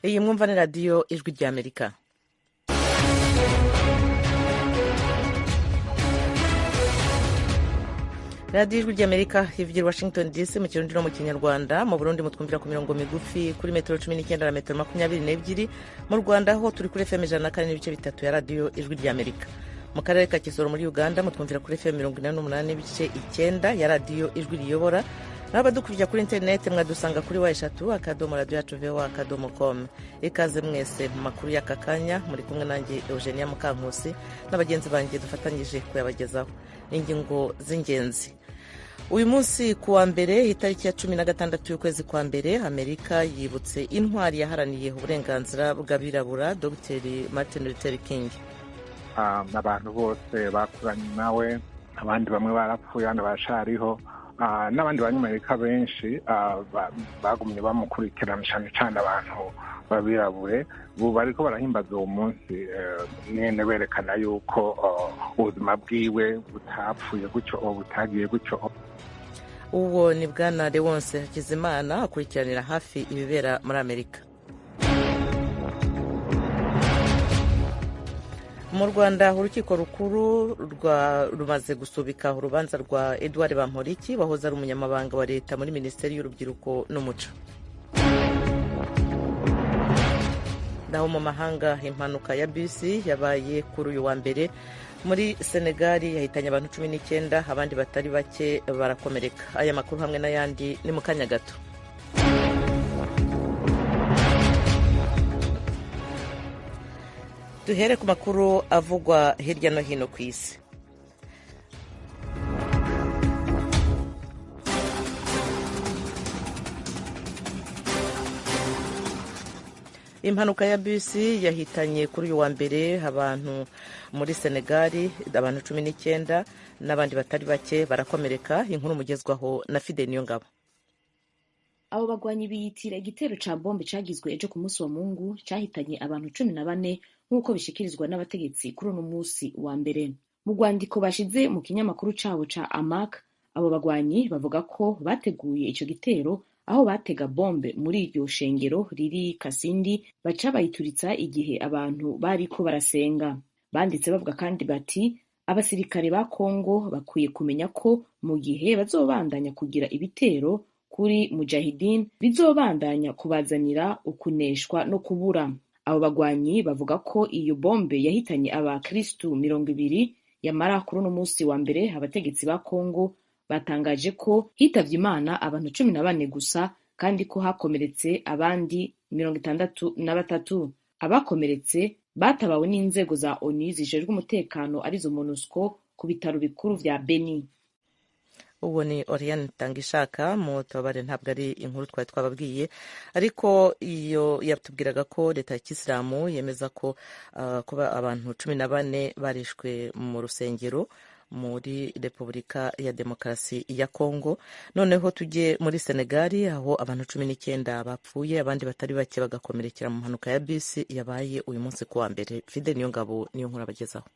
iyi mwumva ni radiyo ijwi ry'Amerika. radiyo ijwi ry'Amerika ivugira Washington DC mu kirundi no mu kinyarwanda. Mu Burundi mutwumvira ku mirongo migufi kuri metero 19 na metero 22. Mu Rwanda ho turi kuri FM 104.3 ya radiyo ijwi ry'Amerika. Mu karere ka Kisoro muri Uganda mutwumvira kuri FM 88.9 ya radiyo ijwi riyobora. N'abadukurikira kuri interineti mwadusanga kuri wa3.radio.voa.com. Ikaze mwese mu makuru y'aka kanya, muri kumwe nanjye Eugenia Mukankusi n'abagenzi banjye dufatanyije kuyabagezaho. Ingingo z'ingenzi. Uyu munsi kuwa mbere itariki ya 16 y'ukwezi kwa mbere, Amerika yibutse intwari yaharaniye uburenganzira bw'abirabura Dr. Martin Luther King. Abantu bose bakuranye nawe, abandi bamwe barapfuye abandi bashariho, n'abandi banyamerika benshi bagumye bamukurikirana cyane cyane abantu babirabure. Ubu bariko barahimbaza uwo munsi nyene berekana yuko ubuzima bwiwe butapfuye gutyo butagiye gutyo. Uwo ni Bwana Lewonse Hakizimana akurikiranira hafi ibibera muri Amerika. Mu Rwanda urukiko rukuru rumaze gusubika urubanza rwa Edouard Bamporiki wahoze ari umunyamabanga wa leta muri Minisiteri y'Urubyiruko n'Umuco. Naho mu mahanga impanuka ya bisi yabaye kuri uyu wa mbere muri Senegal yahitanye abantu 19, abandi batari bake barakomereka. Aya makuru hamwe n'ayandi ni mu kanya gato. Duhere ku makuru avugwa hirya no hino ku isi. Impanuka ya bisi yahitanye kuri uyu wa mbere abantu muri Senegal, abantu 19 n'abandi batari bake barakomereka. Inkuru mugezwaho na Fide Niyongabo. Abo bagwanyi biyitira igitero ca bombe cagizwe ejo ku munsi wa Mungu cahitanye abantu 14 nk'uko bishikirizwa n'abategetsi kuri uno munsi wa mbere. Mu rwandiko bashize mu kinyamakuru cabo ca Amak, abo bagwanyi bavuga ko bateguye ico gitero aho batega bombe muri iryo shengero riri Kasindi, baca bayituritsa igihe abantu bariko barasenga. Banditse bavuga kandi bati abasirikare ba Kongo bakwiye kumenya ko mu gihe bazobandanya kugira ibitero kuri Mujahideen bizobandanya kubazanira ukuneshwa no kubura. Abo bagwanyi bavuga ko iyo bombe yahitanye abakristu 200, yamara kuri uno munsi wa mbere abategetsi ba Kongo batangaje ko hitavye Imana abantu 14 gusa kandi ko hakomeretse abandi 63. Abakomeretse batabawe n'inzego za ONU zijejwe umutekano arizo MONUSCO ku bitaro bikuru vya Beni. Uwo ni Oriane Tangishaka mu tabare, ntabwo ari inkuru twari twababwiye, ariko iyo yatubwiraga ko leta ya Kisilamu yemeza ko kuba abantu 14 barishwe mu rusengero muri Repubulika ya Demokarasi ya Kongo. Noneho tujye muri Senegal aho abantu 19 bapfuye abandi batari bake bagakomerekera mu mpanuka ya bisi yabaye uyu munsi kuwa mbere. Fide Niyongabo niyo nkuru abagezaho.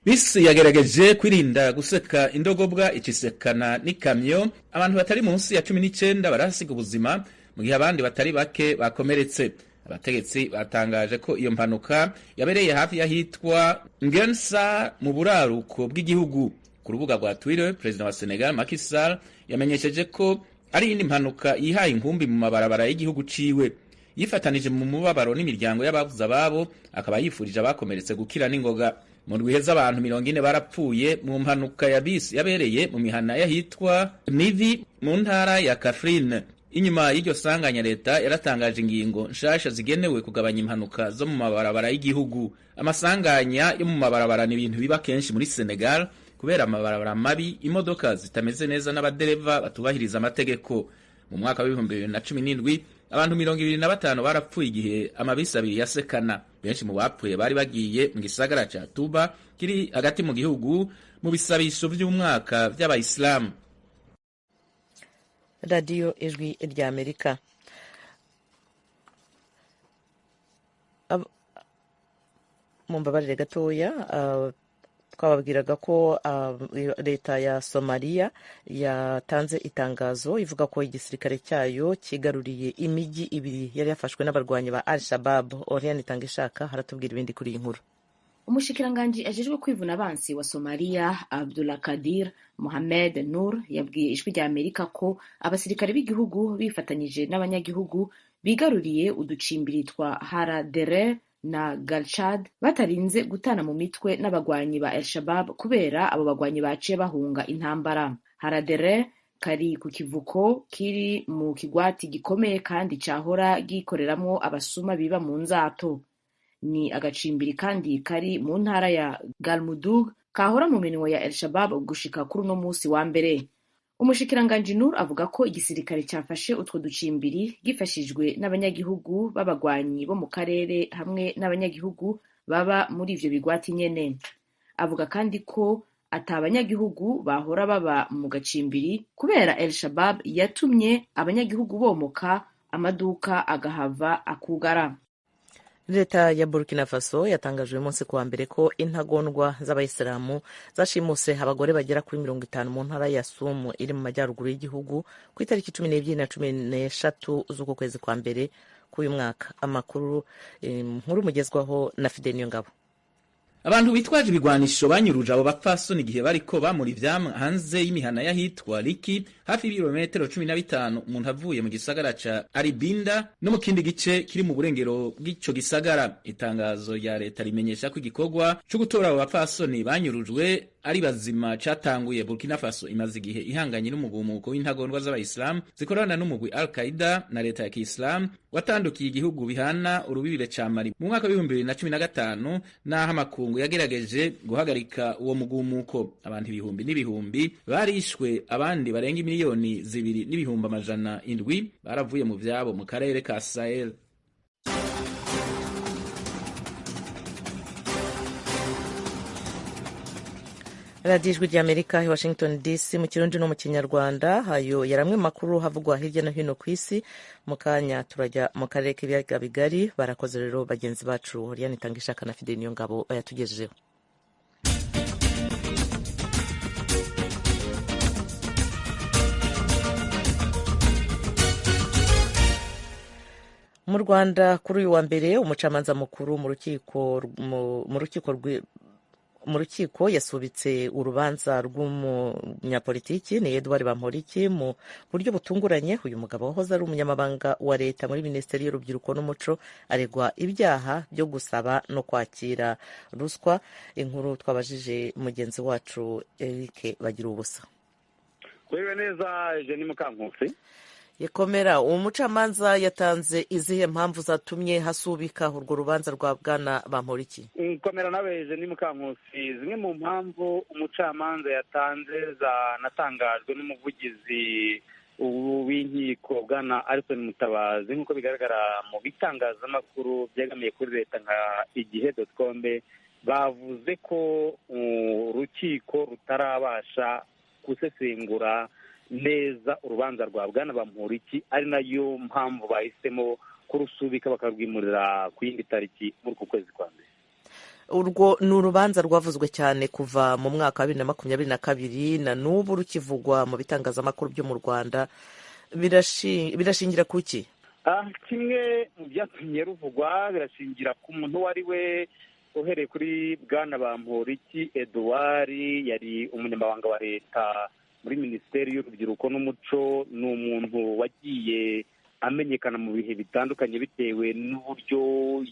Bisi yagerageje kwirinda guseka indogobwa ikisekana n'ikamyo. Abantu batari munsi ya 19 barasiga ubuzima mu gihe abandi batari bake bakomeretse. Abategetsi batangaje ko iyo mpanuka yabereye hafi y'ahitwa Ngensa mu buraruko bw'igihugu. Ku rubuga rwa Twitter, President wa Senegal Macky Sall yamenyesheje ko ari indi mpanuka yihaye inkumbi mu mabarabara y'igihugu ciwe. Yifatanije mu mubabaro n'imiryango y'abavuze ababo, akaba yifurije abakomeretse gukira n'ingoga. Mu rwiheza abantu 40 barapfuye mu mpanuka ya bisi yabereye mu mihana y'ahitwa Nivi mu ntara ya Kafrine. Inyuma y'iryo sanganya leta yaratangaje ingingo nshasha zigenewe kugabanya impanuka zo mu mabarabara y'igihugu. Amasanganya yo mu mabarabara ni ibintu biba kenshi muri Senegal kubera amabarabara mabi, imodoka zitameze neza n'abadereva batubahiriza amategeko. Mu mwaka wa 2017 abantu 25 barapfuye igihe amabisi abiri yasekana. Benshi mu bapfuye bari bagiye mu gisagara ca Tuba kiri hagati mu gihugu mu bisabisho by'umwaka by'abayisilamu. Radio Ijwi ry'Amerika. Mumbabarire gatoya, twababwiraga ko leta ya Somalia yatanze itangazo ivuga ko igisirikare cyayo kigaruriye imijyi ibiri yari yafashwe n'abarwanyi ba Al-Shabab. Oriane Itangishaka haratubwira ibindi kuri iyi nkuru. Umushikiranganji ajejwe kwivuna abansi wa Somalia Abdulkadir Mohamed Nur yabwiye ijwi rya Amerika ko abasirikare b'igihugu bifatanyije n'abanyagihugu bigaruriye uducimbiri twa Haradere na Galchad batarinze gutana mu mitwe n'abagwanyi ba El-Shabab kubera abo bagwanyi baciye bahunga intambara. Haradere kari ku kivuko kiri mu kigwati gikomeye kandi cahora gikoreramwo abasuma biba mu nzato. Ni agacimbiri kandi kari mu ntara ya Galmudug kahora mu minwe ya El-Shabab gushika kuri uno musi wa mbere. Umushikiranganji Nur avuga ko igisirikare cyafashe utwo ducimbiri gifashijwe n'abanyagihugu b'abagwanyi bo mu karere hamwe n'abanyagihugu baba muri ivyo bigwati nyene. Avuga kandi ko ata abanyagihugu bahora baba mu gacimbiri kubera El-Shabab yatumye abanyagihugu bomoka, amaduka agahava akugara. Leta ya Burkina Faso yatangaje uyu munsi kuwa mbere ko intagondwa z'abayisilamu zashimuse abagore bagera kuri 50 mu ntara ya Sumu iri mu majyaruguru y'igihugu ku itariki 12 na 13 z'uku kwezi kwa mbere k'uyu mwaka. Amakuru nkuru mugezwaho na Fidel Niyongabo. Abantu bitwaje ibigwanisho banyuruje abo bapfasoni igihe bariko bamura ivyamwa hanze y'imihana y'ahitwa Liki hafi y'ibirometero 15 umuntu avuye mu gisagara ca Aribinda no mu kindi gice kiri mu burengero bw'ico gisagara. Itangazo ya leta rimenyesha ko igikorwa cyo gutora abo bapfasoni banyurujwe ari bazima catanguye. Burkina Faso imaze igihe ihanganye n'umugumuko w'intagondwa z'abayisilamu zikorana n'umugwi Al-Qaeda na leta ya Kiislamu watandukiye igihugu bihana urubibire ca Mali mu mwaka wa 2015 naho amakungu yagerageje guhagarika uwo mugumuko. Abantu ibihumbi n'ibihumbi barishwe, abandi barenga miliyoni 2.7 baravuye mu vyabo mu karere ka Sahel. radiyo ijwi ry'Amerika i Washington DC mu kirundi no mu kinyarwanda. Hayo yaramwe makuru havugwa hirya no hino ku isi. Mu kanya turajya mu karere k'ibiyaga bigari. Barakoze rero bagenzi bacu Oriane Itangishaka na Fidel Niyongabo bayatugejejeho. Mu Rwanda kuri uyu wa mbere umucamanza mukuru mu rukiko yasubitse urubanza rw'umunyapolitiki ni Edouard Bamporiki mu buryo butunguranye. Uyu mugabo wahoze ari umunyamabanga wa leta muri Minisiteri y'Urubyiruko n'Umuco aregwa ibyaha byo gusaba no kwakira ruswa. Inkuru twabajije mugenzi wacu Eric Bagira ubusa. Kwewe neza Jenny Mukankusi. Yekomera, umucamanza yatanze izihe mpamvu zatumye hasubika urwo rubanza rwa bwana Bamporiki? Komera nawe Jenny Mukankusi, zimwe mu mpamvu umucamanza yatanze zanatangajwe n'umuvugizi w'inkiko bwana Alison Mutabazi nk'uko bigaragara mu bitangazamakuru byegamiye kuri leta nka igihe.com, bavuze ko urukiko rutarabasha gusesengura neza urubanza rwa bwana Bamporiki, ari nayo mpamvu bahisemo kurusubika bakarwimurira ku yindi tariki muri uku kwezi kwa mbere. Urwo ni urubanza rwavuzwe cyane kuva mu mwaka wa 2022 na n'ubu rukivugwa mu bitangazamakuru byo mu Rwanda. Birashingira kuki? Kimwe mu byatumye ruvugwa birashingira ku muntu wari we uhereye kuri bwana Bamporiki Edouard. Yari umunyamabanga wa leta muri Minisiteri y'Urubyiruko n'Umuco. Ni umuntu wagiye amenyekana mu bihe bitandukanye bitewe n'uburyo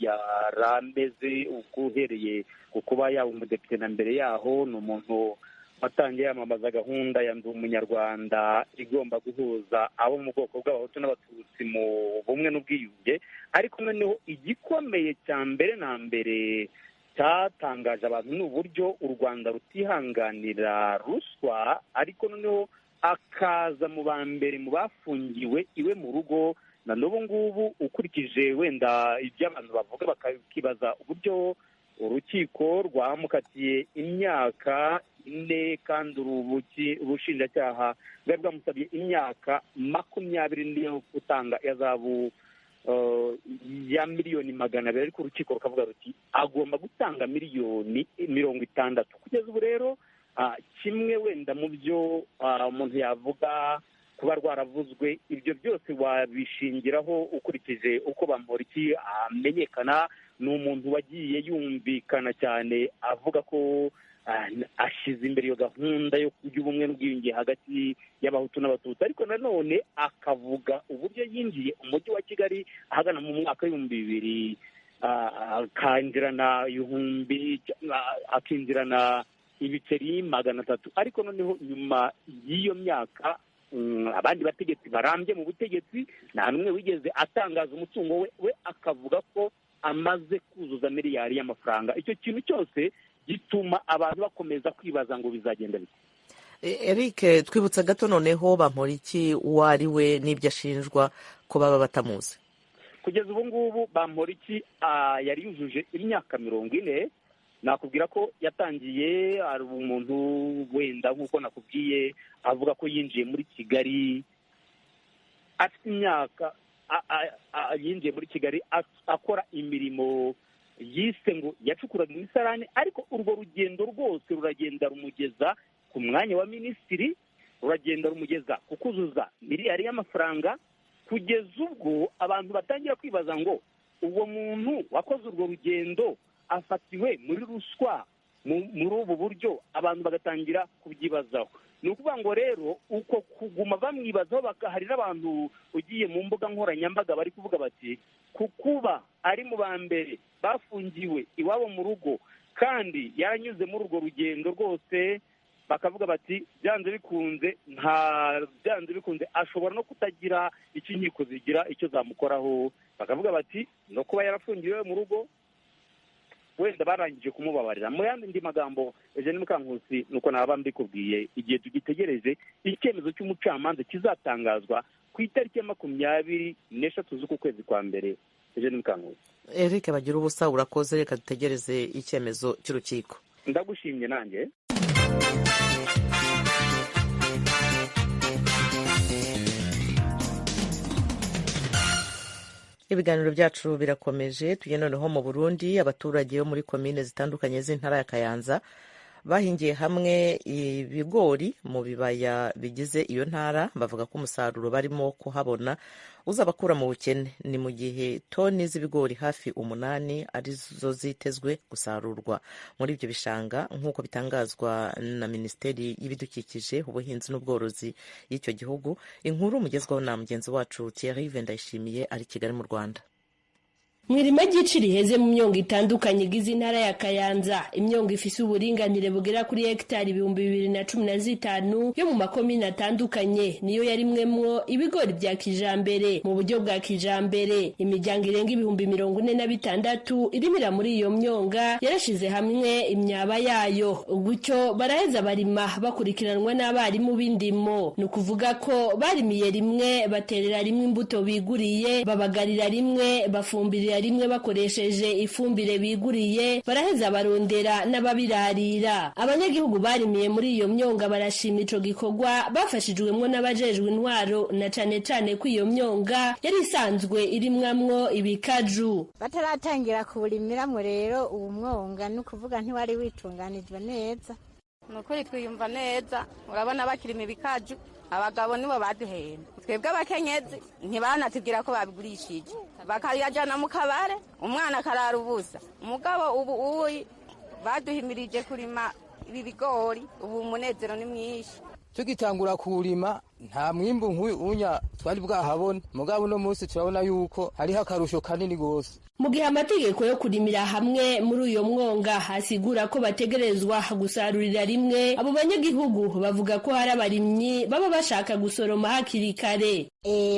yarameze, uhereye ku kuba yaba umudepite na mbere yaho. Ni umuntu watangiye yamamaza gahunda ya Ndi Umunyarwanda igomba guhuza abo mu bwoko bw'Abahutu n'Abatutsi mu bumwe n'ubwiyunge. Ariko noneho igikomeye cya mbere na mbere cyatangaje abantu ni uburyo u Rwanda rutihanganira ruswa, ariko noneho akaza mu ba mbere mu bafungiwe iwe mu rugo. Na n'ubu ngubu ukurikije wenda ibyo abantu bavuga bakibaza uburyo urukiko rwamukatiye imyaka 4 kandi ubushinjacyaha bwari bwamusabye imyaka 20 niyo gutanga ihazabu ya miliyoni 200, ariko urukiko rukavuga ruti agomba gutanga miliyoni 60. Kugeza ubu rero kimwe wenda mu byo umuntu yavuga kuba rwaravuzwe, ibyo byose wabishingiraho ukurikije uko Bamporiki amenyekana. Ni umuntu wagiye yumvikana cyane avuga ko ashyize imbere iyo gahunda y'ubumwe n'ubwiyunge hagati y'abahutu n'abatutsi, ariko nanone akavuga uburyo yinjiye umujyi wa Kigali ahagana mu mwaka w'2000, akinjirana ibiceri 300, ariko noneho nyuma y'iyo myaka abandi bategetsi barambye mu butegetsi nta n'umwe wigeze atangaza umutungo we akavuga ko amaze kuzuza miliyari y'amafaranga. Icyo kintu cyose gituma abantu bakomeza kwibaza ngo bizagenda bite. Eric, twibutsa gato noneho Bamporiki uwo ari we n'ibyo ashinjwa ko baba batamuzi. Kugeza ubu ngubu Bamporiki yari yujuje imyaka 40. Nakubwira ko yatangiye ari umuntu wenda nk'uko nakubwiye avuga ko yinjiye muri Kigali afite imyaka yinjiye muri Kigali akora imirimo yise ngo yacukuraga imisarane, ariko urwo rugendo rwose ruragenda rumugeza ku mwanya wa minisitiri, ruragenda rumugeza ku kuzuza miliyari y'amafaranga, kugeza ubwo abantu batangira kwibaza ngo uwo muntu wakoze urwo rugendo afatiwe muri ruswa muri ubu buryo, abantu bagatangira kubyibazaho. Ni ukuvuga ngo rero uko kuguma bamwibazaho, hari n'abantu ugiye mu mbuga nkoranyambaga bari kuvuga bati kukuba ari mu ba mbere bafungiwe iwabo mu rugo kandi yaranyuze muri urwo rugendo rwose, bakavuga bati byanze bikunze ashobora no kutagira icyo inkiko zigira icyo zamukoraho. Bakavuga bati no kuba yarafungiwe mu rugo wenda barangije kumubabarira. Mu yandi magambo, Eugene Mukankusi, nuko naba mbikubwiye, igihe tugitegereje icyemezo cy'umucamanza kizatangazwa ku itariki ya 24 z'uku kwezi kwa mbere. Eugene Mukankusi. Eric bagira ubusa, urakoze, reka dutegereze icyemezo cy'urukiko. Ndagushimye nanjye. Ibiganiro byacu birakomeje. Tujye noneho mu Burundi. Abaturage bo muri komine zitandukanye z'intara ya Kayanza bahingiye hamwe ibigori mu bibaya bigize iyo ntara, bavuga ko umusaruro barimo kuhabona uzabakura mu bukene. Ni mu gihe toni z'ibigori hafi 8 arizo zitezwe gusarurwa muri ibyo bishanga, nk'uko bitangazwa na Minisiteri y'Ibidukikije, Ubuhinzi n'Ubworozi y'icyo gihugu. Inkuru mugezwaho na mugenzi wacu Thierry Vendayishimiye ari Kigali mu Rwanda. Mwirima ry'ici riheze mu myongo itandukanye igize intara ya Kayanza, imyongo ifise uburinganire bugera kuri hegitari 2015 yo mu makomine atandukanye, niyo yarimwemwo ibigori bya kijambere mu buryo bwa kijambere. Imiryango irenga 46,000 irimira muri iyo myonga yarashize hamwe imyaba yayo, gutyo baraheza barima bakurikiranwa n'abarimu b'indimo. Ni ukuvuga ko barimiye rimwe, baterera rimwe imbuto biguriye, babagarira rimwe, bafumbirira rimwe bakoresheje ifumbire biguriye, baraheza barondera n'ababirarira. Abanyagihugu barimiye muri iyo myonga barashima ico gikorwa bafashijwemwo n'abajejwe intwaro, na cane cane ko iyo myonga yari isanzwe irimwamwo ibikaju. Bataratangira kuburimiramwo rero uwo mwonga ni ukuvuga ntiwari witunganijwe neza. Nukuri twiyumva neza, urabona bakirima ibikaju, abagabo nibo baduhenda. Twebwe abakenyezi ntibanatubwira ko babigurishije, bakayajana mu kabare, umwana akarara ubusa. Umugabo ubu baduhimirije kurima ibi bigori, ubu umunezero ni mwinshi. Tugitangura kurima nta mwimbu nk'unya twari bwahabona, mugabo no munsi turabona yuko hariho akarusho kanini gose. Mu gihe amategeko yo kurimira hamwe muri uyo mwonga hasigura ko bategerezwa gusarurira rimwe, abo banyagihugu bavuga ko hari abarimyi baba bashaka gusoroma hakiri kare.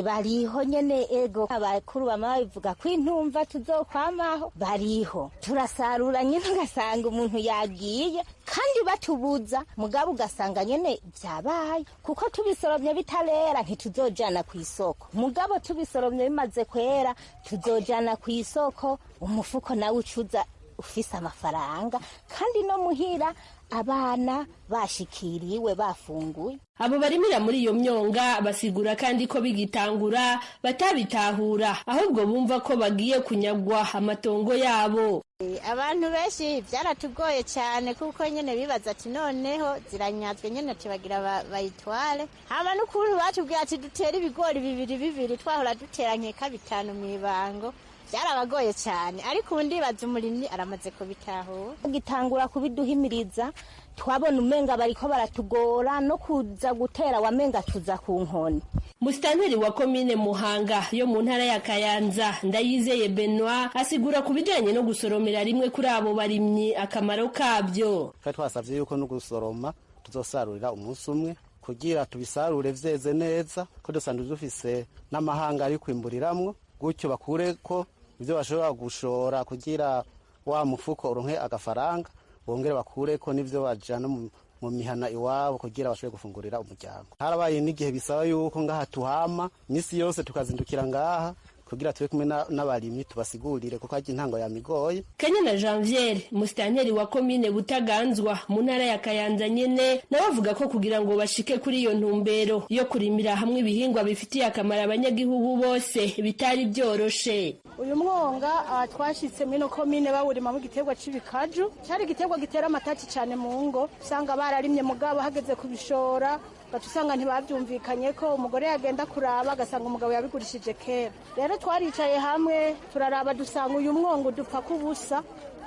Bariho nyene ego, abakuru bama bivuga ko intumva tuzokwamaho, bariho turasarura nyene ugasanga umuntu yagiye kandi batubuza, mugabo ugasanga nyene byabaye kuko tubisoromye bitarera ntituzojana ku isoko, mugabo tubisoromye bimaze kwera tuzojana ku isoko, umufuko nawe ucuza ufise amafaranga, kandi no muhira abana bashikiriwe bafunguye. Abo barimira muri iyo myonga basigura kandi ko bigitangura batabitahura ahubwo bumva ko bagiye kunyagwa amatongo yabo. Abantu benshi byaratugoye cyane kuko nyene bibaza ati noneho ziranyazwe nyene tubagira bayitware. Hama n'ukuntu batubwiye ati dutera ibigori bibiri twahora dutera nkeka 5 mw'ibango. Byarabagoye cyane ariko ubundi baza umurimyi aramaze kubitahura. Gitangura kubiduhimiriza twabona umenga bariko baratugora no kuza gutera wamenga tuza ku nkoni. Musitanteri wa komine Muhanga yo mu ntara ya Kayanza Ndayizeye Benoit asigura kubijanye no gusoromera rimwe kuri abo barimyi akamaro kabyo. Twasavye yuko no gusoroma tuzosarurira umunsi umwe kugira tubisarure vyeze neza ko dusanzwe dufise n'amahanga ari kwimburiramwo gutyo bakureko ivyo bashobora gushora kugira wa mufuko uronke agafaranga bongere bakureko n'ivyo bajana mu mihana iwabo kugira bashobore gufungurira umuryango. Harabaye n'igihe bisaba yuko ngaha tuhama misi yose tukazindukira ngaha kugira tube kumwe n'abarimyi tubasigurire kuko aje intango ya migoye. Kanyana Janvier musitanteri wa komine Butaganzwa mu ntara ya Kayanza nyene nabavuga ko kugira ngo bashike kuri iyo ntumbero yo kurimira hamwe ibihingwa bifitiye akamaro abanyagihugu bose bitari byoroshe. Uyu mwonga twashitse mino komine bawurima mu giterwa c'ibikaju cyari igiterwa gitera amatati cyane mu ngo usanga bararimye mugabo hageze kubishora gatusanga ntibavyumvikanye ko umugore yagenda kuraba agasanga umugabo yabigurishije kera. Rero twaricaye hamwe turaraba dusanga uyu mwonga dupfa kubusa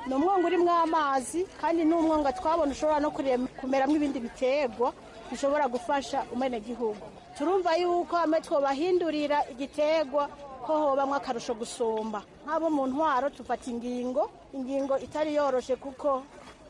no mwonga urimwo amazi kandi n'umwonga twabona ushobora no kumeramwo ibindi biterwa bishobora gufasha umene gihugu. Turumva yuko amwe twobahindurira igiterwa ko hobamwe akarusho gusumba nk'abo mu ntwaro tufata ingingo itari yoroshe kuko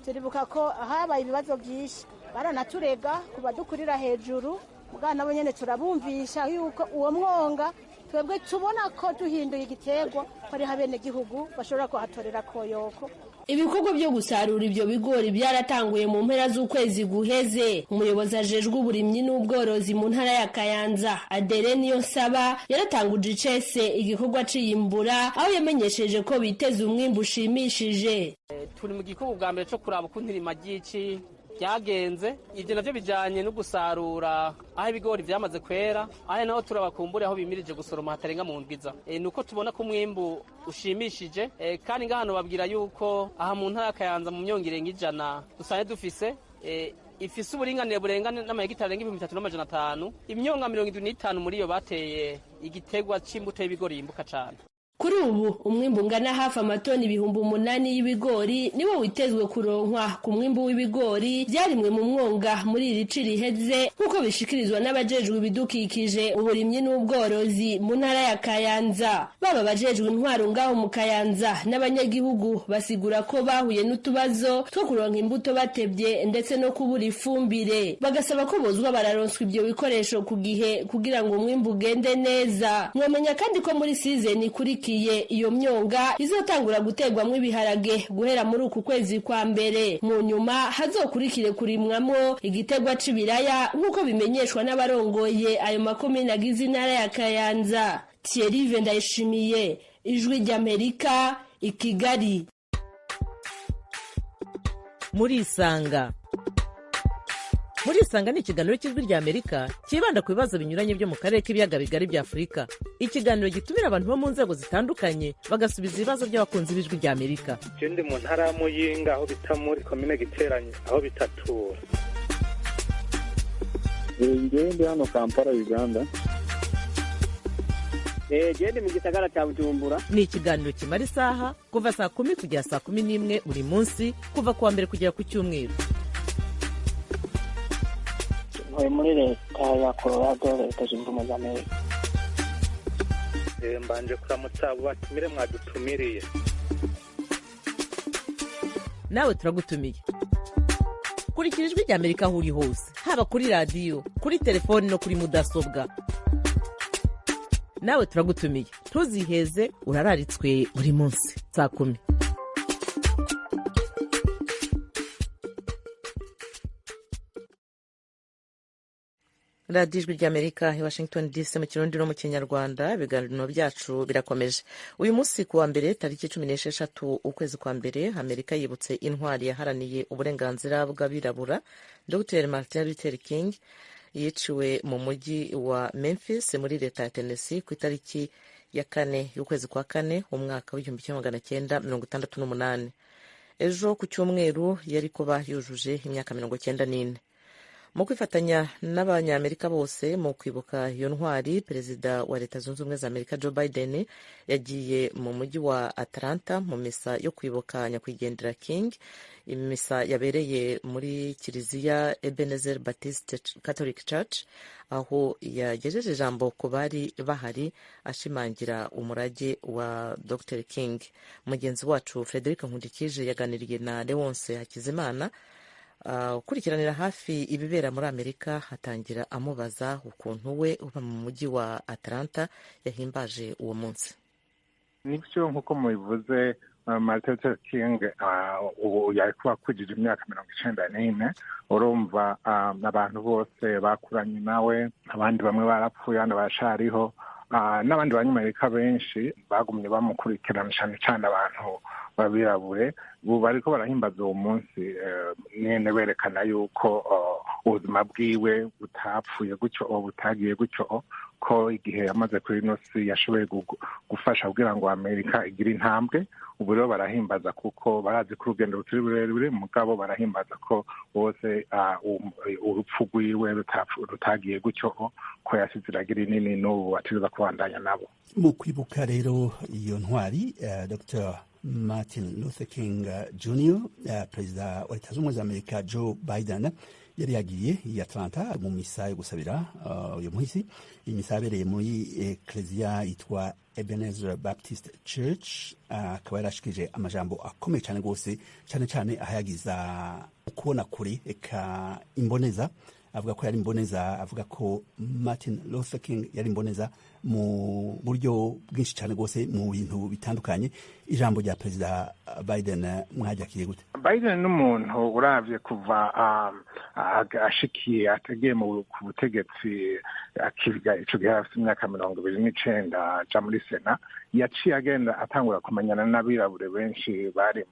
turibuka ko habaye ibibazo byinshi baranaturega kuba dukurira hejuru mugana nabo nyene turabumvisha yuko uwo mwonga twebwe tubona ko duhinduye igiterwa ko ari habene gihugu bashobora kuhatorera koyoko. Ibikorwa byo gusarura ibyo bigori byaratanguye mu mpera z'ukwezi guheze. Umuyobozi ajejwe uburimyi n'ubworozi mu ntara ya Kayanza Adere Niyonsaba yaratanguje icese igikorwa ciyimbura aho yamenyesheje ko biteze umwimbu ushimishije. Turi mu gikorwa bwa mbere cyo kuraba ukuntu irima ry'ici byagenze. Ibyo navyo bijanye no gusarura aho ibigori vyamaze kwera aho naho turabakumbure aho bimirije gusoroma hatarenga mu ndwiza. Nuko tubona ko umwimbu ushimishije kandi ngahano babwira yuko aha mu ntara ya Kayanza mu myongo irenga 100 dusanzwe dufise ifise uburinganire burengana n'amahegitari 3500 imyonga 75 muri yo bateye igitegwa c'imbuto y'ibigori yimbuka cane. Kuri ubu umwimbu ungana hafi amatoni 800 y'ibigori niwo witezwe kuronkwa ku mwimbu w'ibigori byarimwe mu mwonga muri iri ci riheze nkuko bishikirizwa n'abajejwe ibidukikije uburimyi n'ubworozi mu ntara ya Kayanza. Baba bajejwe intwaro ngaho mu Kayanza n'abanyagihugu basigura ko bahuye n'utubazo two kuronka imbuto batebye ndetse no kubura ifumbire, bagasaba ko bozwa bararonswa ibyo bikoresho ku gihe kugira ngo umwimbu ugende neza. Mwamenya kandi ko muri season kuri iyo myonga izotangura gutegwamwo ibiharage guhera muri uku kwezi kwa mbere, mu nyuma hazokurikire kurimwamwo igitegwa c'ibiraya nk'uko bimenyeshwa n'abarongoye ayo makomine agize intara ya Kayanza. Thierry Ndayishimiye, Ijwi ry'Amerika, i Kigali. Murisanga ni ikiganiro cy'Ijwi ry'Amerika kibanda ku bibazo binyuranye byo mu karere k'ibiyaga bigari bya Afurika. Ikiganiro gitumira abantu bo mu nzego zitandukanye bagasubiza ibibazo by'abakunzi b'Ijwi ry'Amerika. Ndi mu ntara ya Muyinga aho bita muri komine Giteranye aho bitatura. Ndi hano Kampala Uganda. Ndi mu gisagara cya Bujumbura. Ni ikiganiro kimara isaha kuva saa 10 kugera saa 11 buri munsi kuva kuwa mbere kugera ku cyumweru. Muri leta ya Colorado leta zunze ubumwe za Amerika. Mbanje kuramutsa abo batumire mwadutumiriye. Nawe turagutumiye. Kurikira Ijwi ry'Amerika aho uri hose, haba kuri radio, kuri telefone no kuri mudasobwa. Nawe turagutumiye. Ntuziheze urararitswe buri munsi saa 10. radiyo ijwi ry'amerika i washington dc mu kirundi no mu kinyarwanda ibiganiro byacu birakomeje. Uyu munsi ku wa mbere tariki 16 ukwezi kwa mbere amerika yibutse intwari yaharaniye uburenganzira bw'abirabura Dr Martin Luther King yiciwe mu mujyi wa Memphis muri leta ya Tennessee ku itariki ya 4 y'ukwezi kwa 4 umwaka w'1968. Ejo ku cyumweru yari kuba yujuje imyaka 94. Mu kwifatanya n'abanyamerika bose mu kwibuka iyo ntwari, perezida wa leta zunze ubumwe za Amerika Joe Biden yagiye mu mujyi wa Atlanta mu misa yo kwibuka nyakwigendera King. Imisa yabereye muri kiliziya Ebenezer Baptist Catholic Church, aho yagejeje ijambo ku bari bahari ashimangira umurage wa Dr King. Mugenzi wacu Frederic Nkundikije yaganiriye na Leonce Hakizimana ukurikiranira hafi ibibera muri Amerika, hatangira amubaza ukuntu we uba mu mujyi wa Atlanta yahimbaje uwo munsi. Nibyo nk'uko mubivuze, Martin Luther King ubu yari kuba kwujuje imyaka 94. Urumva abantu bose bakuranye nawe, abandi bamwe barapfuye abandi bashariho, n'abandi banyamerika benshi bagumye bamukurikirana cyane cyane abantu babirabure. Ubu bariko barahimbaza uwo munsi nyene berekana yuko ubuzima bwiwe butapfuye gutyo butagiye gutyo, ko igihe yamaze kuri ino si yashoboye gufasha kugira ngo Amerika igire intambwe. Ubu rero barahimbaza kuko barazi ko urugendo rutari rurerure, mugabo barahimbaza ko bose urupfu rwiwe rutagiye gutyo, ko yasize iragira inini n'ubu ategereza kubandanya nabo. Mu kwibuka rero iyo ntwari, Dr Martin Luther King Jr. Perezida wa leta zunze ubumwe za Amerika Joe Biden yari yagiye i Atlanta mu misa yo gusabira uyu muhisi. Imisa yabereye muri eklezia yitwa Ebenezer Baptist Church. Akaba yarashikije amajambo akomeye cyane rwose, cyane cyane ahayagiza ukubona kure eka imboneza. Avuga ko yari imboneza, avuga ko Martin Luther King yari imboneza mu buryo bwinshi cyane rwose mu bintu bitandukanye. Ijambo rya Perezida Biden mwajakiriye gute? Biden n'umuntu uravye kuva ashikiye ategeye ku butegetsi akiga ico gihe afite imyaka 29 aja muri Sena, yaciye agenda atangura kumenyana n'abirabure benshi bari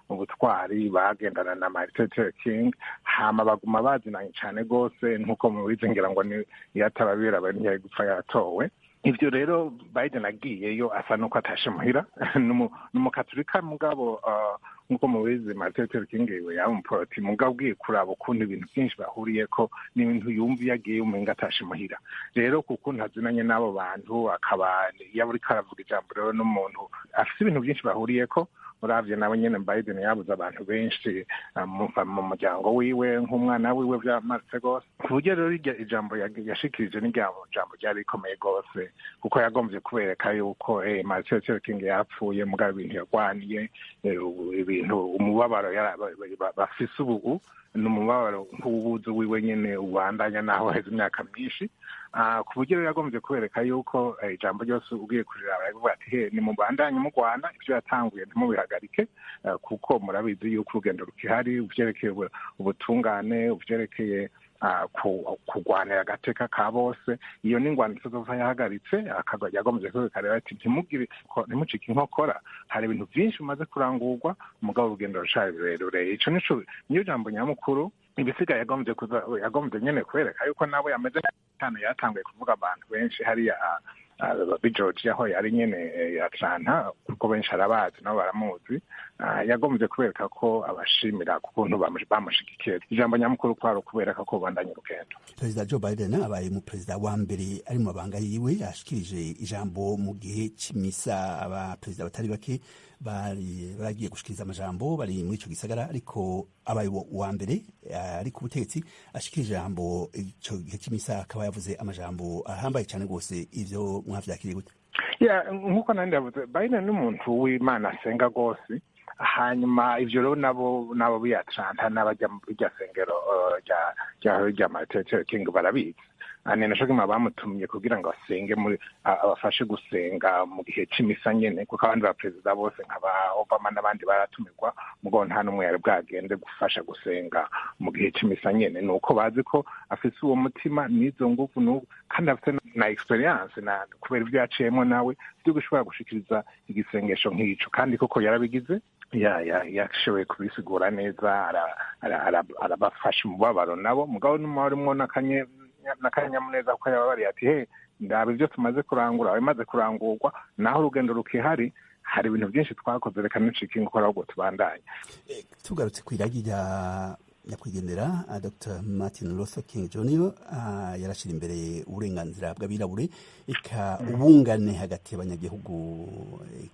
mu butwari bagendana na Martin Luther King, hama baguma bazinanye cyane rwose nk'uko mubizi, ngira ngo ni yatababirabure ntiyari gupfa yatowe. Ivyo rero Biden agiyeyo asa nuko atashe muhira n'umukatolika, mugabo nk'uko mubizi Martin Luther King yari umuporoti, mugabo ugiye kuraba ukuntu ibintu byinshi bahuriyeko n'ibintu yumva yagiye umenga atashe muhira. Rero kuko ntazinanye n'abo bantu, akaba yaba uriko aravuga ijambo rero n'umuntu afite ibintu byinshi bahuriyeko. Uravye nawe nyene Biden yabuze abantu benshi mu muryango wiwe, nk'umwana wiwe vyamaze gose, ku buryo rero ijambo yashikirije n'ijambo ryari rikomeye gose, kuko yagombye kubereka yuko Martin Luther King yapfuye, mugabo ibintu yarwaniye, ibintu umubabaro bafise ubu n'umubabaro nk'ububuzi wiwe nyene ubandanya naho heze imyaka myinshi. Ku buryo rero yagombye kubereka yuko ijambo ryose ugiye kuriraba yavuga ati ni mubandanye mu Rwanda, ivyo yatanguye ntimubihagarike, kuko murabizi yuko urugendo rukihari, uvyerekeye ubutungane, uvyerekeye kurwanira agateka ka bose. Iyo ni ingwano itazova yahagaritse. Yagombye kwerekana rero ati ntimucike inkokora, hari ibintu byinshi bimaze kurangurwa, umugabo urugendo rushari rurerure. Ico niyo jambo nyamukuru. Ibisigaye yagombye nyene kwereka yuko nabo yameze cyane, yatanguye kuvuga abantu benshi hariya Georgia aho yari nyene Atlanta, kuko benshi arabazi nabo baramuzi. Yagombye kubereka ko abashimira kukuntu bamushigikiye. Ijambo nyamukuru kwaro kubereka ko bandanye urugendo. Perezida Joe Biden abaye mu perezida wa mbere ari mu mabanga yiwe yashikirije ijambo mu gihe c'imisa. Abaperezida batari bake baragiye gushikiriza amajambo bari muri ico gisagara, ariko abaye wa mbere ari ku butegetsi ashikirije ijambo ico gihe c'imisa, akaba yavuze amajambo ahambaye cyane rwose. Ivyo mwavyakiriye gute? Nk'uko nandi yavuze, Biden n'umuntu w'Imana asenga rwose. Hanyuma ivyo rero nabo biyatranta n'abajya mu rya sengero rya Martin Luther King barabizi. ni naco gituma bamutumye kugira ngo asenge abafashe gusenga mu gihe c'imisa nyene, kuko abandi baperezida bose nk'aba Obama n'abandi baratumirwa, mugabo nta n'umwe yari bwagende gufasha gusenga mu gihe c'imisa nyene. Ni uko bazi ko afise uwo mutima n'izo nguvu kandi afite na experience na kubera ibyo yaciyemo nawe byo gushobora gushikiriza igisengesho nk'ico, kandi koko yarabigize yashoboye kubisigura neza, arabafasha umubabaro nabo, mugabo n'umubarimwo n'akanyamuneza kuko yababariye ati ndaba ibyo tumaze kurangura, bimaze kurangurwa, naho urugendo rukihari, hari ibintu byinshi twakoze, reka nicike gukora ahubwo tubandanye. Tugarutse ku iragi rya nyakwigendera Dr. Martin Luther King Jr. yarashira imbere uburenganzira bw'abirabure, eka ubungane hagati y'abanyagihugu,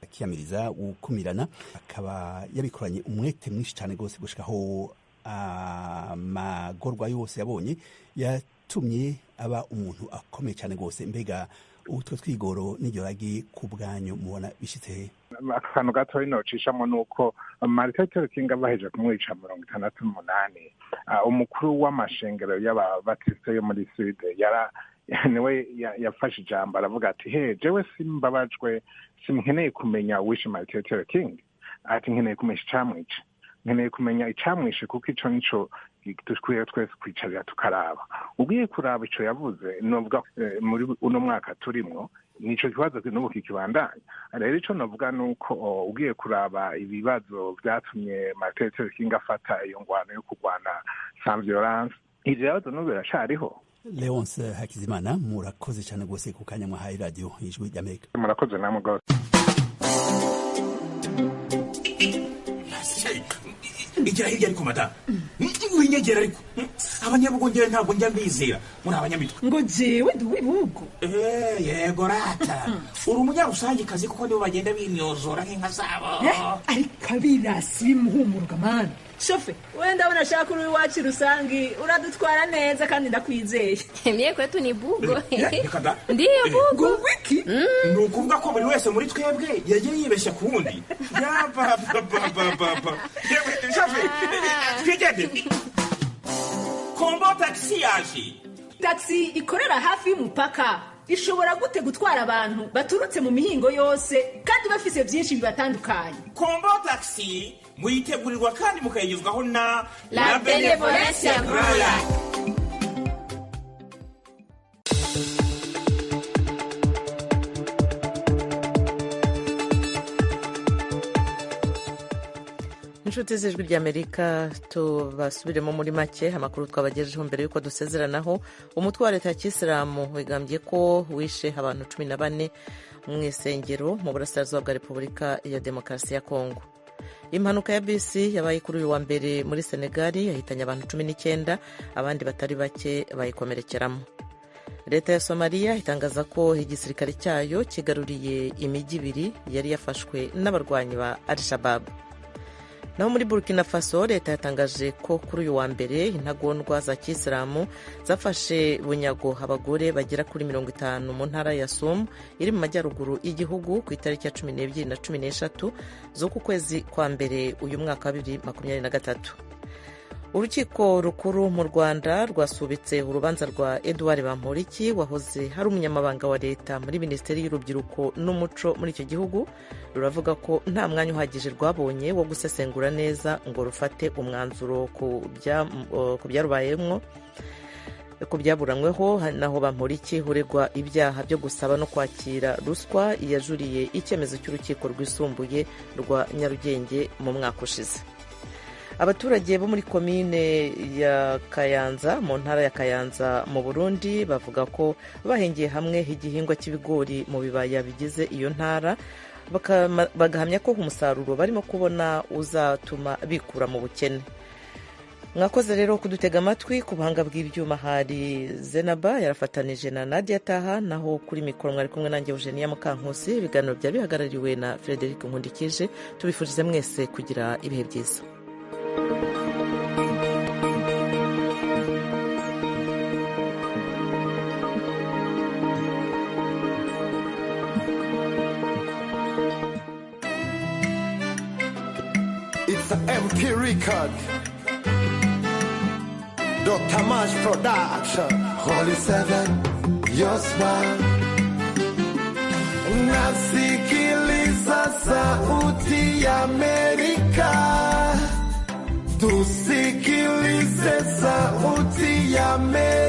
akiyamiriza gukumirana, akaba yabikoranye umwete mwinshi cyane rwose gushikaho amagorwa yose yabonye yatumye aba umuntu akomeye cyane rwose. Mbega utwo twigoro n'iryo ragi ku bwanyu mubona bishitse he? Akantu gatoyi nocishamo nuko Martin Luther King baheje kumwica 68, umukuru w'amashengero y'ababatiste yo muri Sud niwe yafashe ijambo aravuga ati jewe simbabajwe, simkeneye kumenya wishe Martin Luther King, ati nkeneye kumenya icamwica, nkeneye kumenya icamwishe, kuko ico nico dukwiye twese kwicarira tukaraba. Ugiye kuraba ico yavuze, novuga muri uno mwaka turimwo, nico kibazo n'ubu kikibandanya. Rero ico novuga nuko ugiye kuraba ibibazo vyatumye Martin Luther King afata iyo ngwano yo kurwana sans violence, ivyo bibazo n'ubu biracariho. Leonce Hakizimana, murakoze cyane rwose ku kanya mwahaye radio Ijwi ry'Amerika. Murakoze namwe rwose. Igira hirya ariko madamu, winyegera ariko abanyabugongera ntabwo njya mbizera, muri abanyamitwe ngo jewe ndi uw'ibihugu. Yego rata, uri umunyarusangikazi kuko nibo bagenda bimyozora nk'inka zabo. Ariko abirasi bimuhumuruka mani. Shofe, wewe ndabona ashaka uri iwacu rusangi, uradutwara neza kandi ndakwizeye. Mie kwetu ni bugo. Ndiyo bugo. Wiki? Ni ukuvuga ko buri wese muri twebwe yagiye yibeshya ku wundi. Yababa. Shofe, twigende. Kombo taxi yaje. Taxi ikorera hafi y'umupaka. Ishobora gute gutwara abantu baturutse mu mihingo yose kandi bafise byinshi bibatandukanye. Kombo taxi muyitegurirwa kandi mukayigezwaho na La Benevolencia Royal. inshuti z'Ijwi ry'Amerika, tubasubiremo muri make amakuru twabagejejeho mbere y'uko dusezeranaho. Umutwe wa leta ya Kisilamu wigambye ko wishe abantu 14 mu isengero mu burasirazuba bwa Repubulika ya Demokarasi ya Kongo. Impanuka ya bisi yabaye kuri uyu wa mbere muri Senegali yahitanye abantu 19, abandi batari bake bayikomerekeramo. Leta ya Somalia itangaza ko igisirikare cyayo kigaruriye imijyi 2 yari yafashwe n'abarwanyi ba Al-Shabaab. Naho muri Burkina Faso leta yatangaje ko kuri uyu wa mbere intagondwa za Kisilamu zafashe bunyago abagore bagera kuri 50 mu ntara ya Soum iri mu majyaruguru y'igihugu ku itariki ya 12 na 13 z'uku kwezi kwa mbere uyu mwaka wa 2023. Urukiko rukuru mu Rwanda rwasubitse urubanza rwa Edouard Bamporiki wahoze hari umunyamabanga wa leta muri Minisiteri y'Urubyiruko n'Umuco muri icyo gihugu. Ruravuga ko nta mwanya uhagije rwabonye wo gusesengura neza ngo rufate umwanzuro ku byarubayemwo, ku byaburanyweho. Naho Bamporiki uregwa ibyaha byo gusaba no kwakira ruswa yajuriye icyemezo cy'urukiko rwisumbuye rwa Nyarugenge mu mwaka ushize. Abaturage bo muri komine ya Kayanza mu ntara ya Kayanza mu Burundi bavuga ko bahengiye hamwe igihingwa cy'ibigori mu bibaya bigize iyo ntara, bagahamya ko umusaruro barimo kubona uzatuma bikura mu bukene. Mwakoze rero kudutega amatwi. Ku buhanga bw'ibyuma hari Zenaba yarafatanije na Nadia Taha, naho kuri mikoro mwari kumwe nanjye Eugenia Mukankusi. Ibiganiro byari bihagarariwe na Frederic Nkundikije. Tubifurize mwese kugira ibihe byiza. It's an MP record. Dr. Mash Production. Holy Seven, your smile. Nasikiliza sauti ya Amerika. Tusikilize sauti ya Amerika.